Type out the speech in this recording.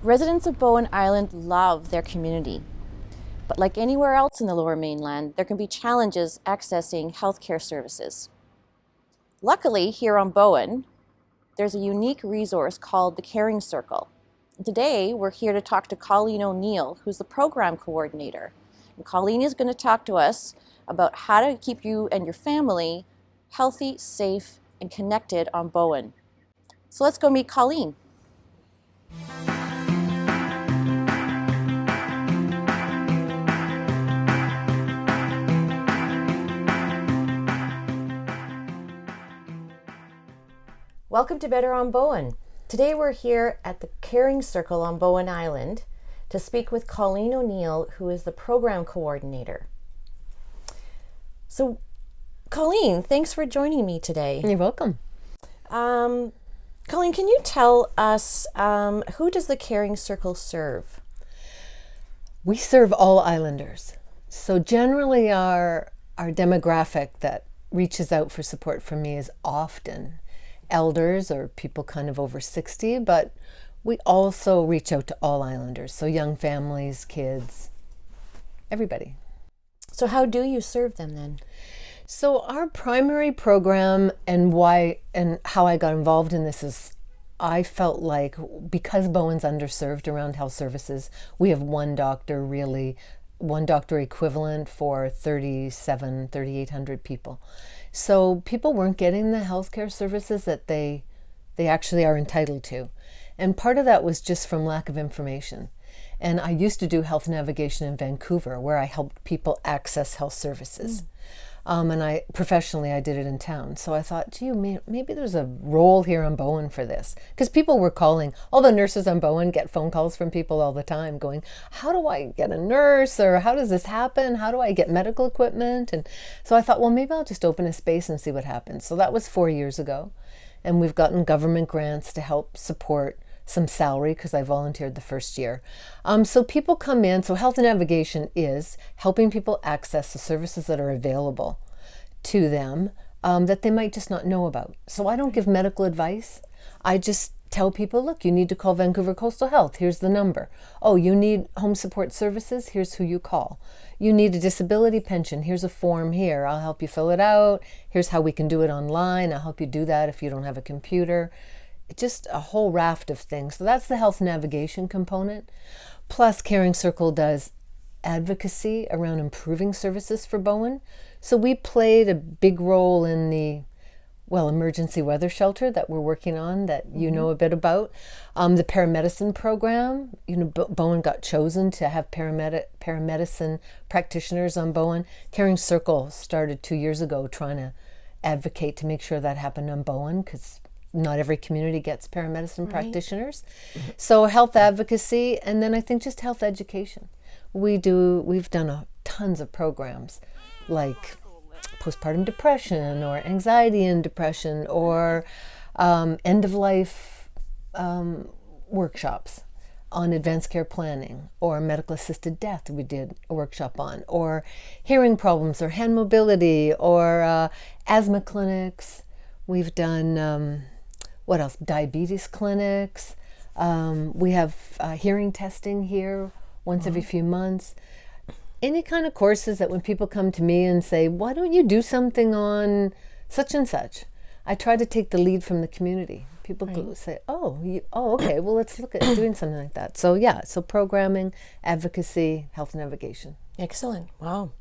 Residents of Bowen Island love their community, but like anywhere else in the Lower Mainland, there can be challenges accessing healthcare services. Luckily, here on Bowen, there's a unique resource called the Caring Circle. And today, we're here to talk to Colleen O'Neil, who's the program coordinator. And Colleen is going to talk to us about how to keep you and your family healthy, safe, and connected on Bowen. So let's go meet Colleen. Welcome to Better on Bowen. Today we're here at the Caring Circle on Bowen Island to speak with Colleen O'Neil, who is the program coordinator. So, Colleen, thanks for joining me today. You're welcome. Colleen, can you tell us who does the Caring Circle serve? We serve all islanders. So generally our demographic that reaches out for support from me is often elders or people kind of over 60, but we also reach out to all islanders. So young families, kids, everybody. So how do you serve them then? So our primary program and why and how I got involved in this is I felt like because Bowen's underserved around health services, we have one doctor equivalent for 3,800 people. So people weren't getting the healthcare services that they actually are entitled to. And part of that was just from lack of information. And I used to do health navigation in Vancouver where I helped people access health services. And professionally I did it in town. So I thought, gee, maybe there's a role here on Bowen for this. Because people were calling, all the nurses on Bowen get phone calls from people all the time going, how do I get a nurse? Or how does this happen? How do I get medical equipment? And so I thought, well, maybe I'll just open a space and see what happens. So that was 4 years ago. And we've gotten government grants to help support some salary because I volunteered the first year. So people come in, so health navigation is helping people access the services that are available to them that they might just not know about. So I don't give medical advice. I just tell people, look, you need to call Vancouver Coastal Health. Here's the number. Oh, you need home support services? Here's who you call. You need a disability pension. Here's a form here. I'll help you fill it out. Here's how we can do it online. I'll help you do that if you don't have a computer. Just a whole raft of things. So that's the health navigation component. Plus Caring Circle does advocacy around improving services for Bowen. So we played a big role in the emergency weather shelter that we're working on that you know a bit about. The paramedicine program, Bowen got chosen to have paramedicine practitioners on Bowen. Caring Circle started 2 years ago trying to advocate to make sure that happened on Bowen because not every community gets paramedicine practitioners. So health advocacy, and then I think just health education. We've done tons of programs like postpartum depression or anxiety and depression or end of life workshops on advanced care planning or medical assisted death we did a workshop on, or hearing problems or hand mobility or asthma clinics. We've done what else? Diabetes clinics. We have hearing testing here once every few months. Any kind of courses that when people come to me and say, why don't you do something on such and such? I try to take the lead from the community. People say, okay, well, let's look at doing something like that. So yeah, so programming, advocacy, health navigation. Excellent. Wow.